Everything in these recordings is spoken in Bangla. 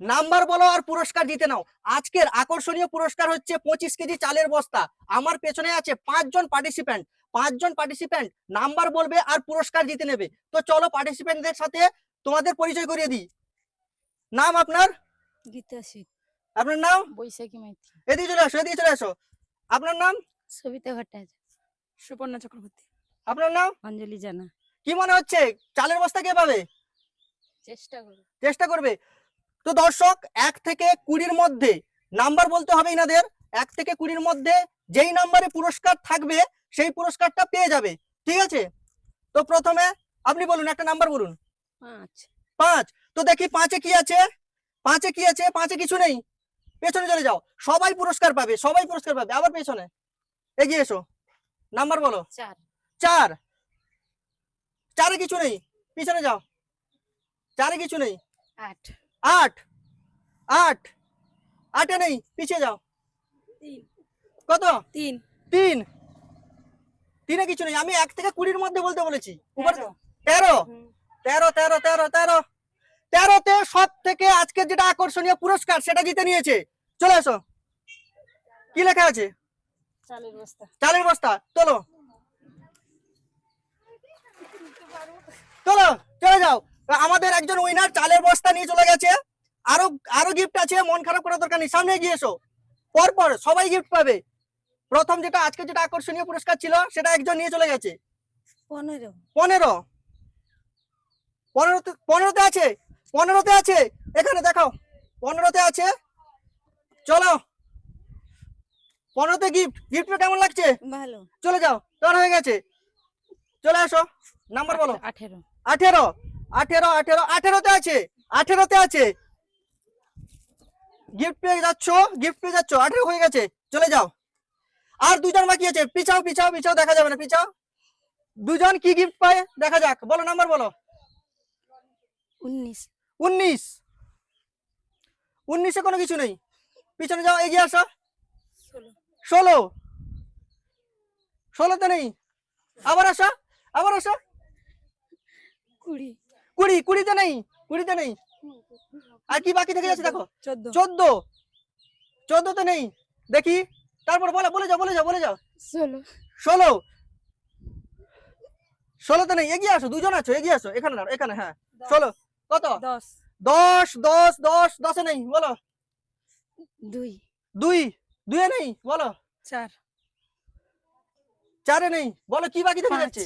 নাম্বার বলো আর পুরস্কার জিতে নাও। আজকের আকর্ষণীয় পুরস্কার হচ্ছে 25 কেজি চালের বস্তা। আমার পেছনে আছে 5 জন পার্টিসিপেন্ট নাম্বার বলবে আর পুরস্কার জিতে নেবে। তো চলো পার্টিসিপেন্টদের সাথে তোমাদের পরিচয় করিয়ে দিই। নাম আপনার? গীতা শীত। আপনার নাম? বৈশাখী মাইতি। এদিকে চলে আসো, এদিকে চলে আসো। আপনার নাম? সবিতা ভট্টাচার্য। সুপর্ণা চক্রবর্তী। আপনার নাম? অঞ্জলি জানা। কি মনে হচ্ছে চালের বস্তা কে পাবে? চেষ্টা করবে। তো দর্শক 1 থেকে 20-র মধ্যে নাম্বার বলতে হবে এনাদের। 1 থেকে 20-র মধ্যে যেই নাম্বারে পুরস্কার থাকবে সেই পুরস্কারটা পেয়ে যাবে, ঠিক আছে? তো প্রথমে আপনি বলুন, একটা নাম্বার বলুন। 5। তো দেখি 5-এ কি আছে? 5-এ কি আছে? 5-এ কিছু নেই। পেছনে চলে যাও, সবাই পুরস্কার পাবে, সবাই পুরস্কার পাবে। আবার পেছনে এগিয়ে এসো, নাম্বার বলো। 4। 4-এ কিছু নেই, পিছনে যাও। 4-এ কিছু নেই। 8। 8। 8-এ নেই, পিছিয়ে যাও। 3। কত? 3। 3। 3-এ কিছু নেই। আমি 1 থেকে 20-র মধ্যে বলতে বলেছি। 13। 13। 13তে সব থেকে আজকের যেটা আকর্ষণীয় পুরস্কার সেটা জিতে নিয়েছে। চলে আসো। কি লেখা আছে? চালের বস্তা। চালের বস্তা। তোলো, চলো চলে যাও। আমাদের একজন উইনার চালের বস্তা নিয়ে চলে গেছে। আরো আরো গিফট আছে, মন খারাপ করার দরকার নেই, সামনে এগিয়ে এসো। পরপর সবাই গিফট পাবে। প্রথম যেটা আজকে যেটা আকর্ষণীয় পুরস্কার ছিল সেটা একজন নিয়ে চলে গেছে। 15। 15। 15তে আছে। 15তে আছে, এখানে দেখাও। 15তে আছে, চলো। 15তে গিফট কেমন লাগছে? ভালো। চলে যাও, তোর হয়ে গেছে। চলে আসো, নাম্বার বলো। 18। 18। 18তে আছে। 18তে আছে, গিফট পেয়ে যাচ্ছ। 18 হয়ে গেছে, চলে যাও। আর 2জন বাকি আছে, পিছাও পিছাও পিছাও, দেখা যাবে না, পিছাও। 2জন কি গিফট পায় দেখা যাক, বলো নাম্বার বলো। 19। 19। 19-এ কোনো কিছু নেই, পিছনে যাও, এগিয়ে আসো। 16। 16তে নেই, আবার আসো, আবার আসো। 20। 20তে নেই, 20তে নেই। আর কি বাকি থেকে যাচ্ছে দেখো। 14। 14তে নেই, দেখি। তারপর বলো, বলে যাও, বলে যাও, বলে যাও। 16। 16। 16তে নেই, এগিয়ে আসো, 2জন আছো, এগিয়ে আসো, এখানে না, এখানে, হ্যাঁ। 16 কত? 10। 10। 10। 10। 10-এ নেই, বলো। 2। 2। 2-এ নেই, বলো। 4। 4-এ নেই, বলো কি বাকি থেকে 5। যাচ্ছে।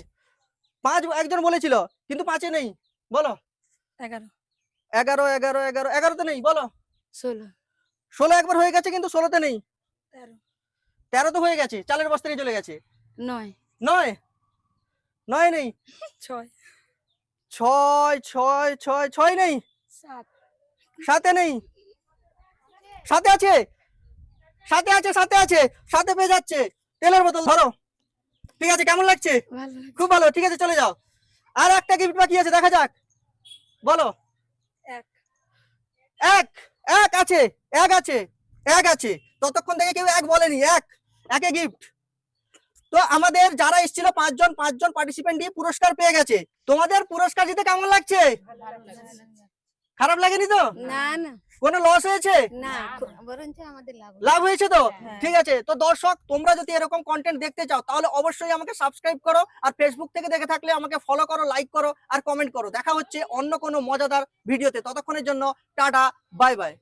5 একজন বলেছিল, কিন্তু 5-এ নেই, বলো। 11। 11। 11। 11। 11তে নেই, বলো। 16। 16 একবার হয়ে গেছে, কিন্তু 16তে নেই। 13। 13 তো হয়ে গেছে, চালের বস্তা নিয়ে চলে গেছে। 9। 9। 9 নেই। 6। 6। 6। 6। 6 নেই। 7। 7-এ নেই, 7-এ আছে। 7-এ আছে, 7-এ আছে, 7-এ পেয়ে যাচ্ছে। তেলের বোতল ধরো, ঠিক আছে? কেমন লাগছে? ভালো। খুব ভালো, ঠিক আছে, চলে যাও। আর একটা গিফট বাকি আছে, দেখা যাক, বলো। 1। 1। 1 আছে। 1 আছে। 1 আছে, ততক্ষণ থেকে কেউ 1 বলেনি। 1-এ গিফট। তো আমাদের যারা এসেছিল 5জন পার্টিসিপেন্ট দিয়ে পুরস্কার পেয়ে গেছে। তোমাদের পুরস্কার জিতে কেমন লাগছে? খারাপ লাগেনি তো? না না, কোনো লস হয়েছে? না, বরঞ্চ আমাদের লাভ হয়েছে তো? হ্যাঁ। ঠিক আছে। তো দর্শক, তোমরা যদি এরকম কন্টেন্ট দেখতে চাও তাহলে অবশ্যই আমাকে সাবস্ক্রাইব করো, আর ফেসবুক থেকে দেখে থাকলে আমাকে ফলো করো, লাইক করো আর কমেন্ট করো। দেখা হচ্ছে অন্য কোনো মজাদার ভিডিওতে, ততক্ষণের জন্য টাটা, বাই বাই।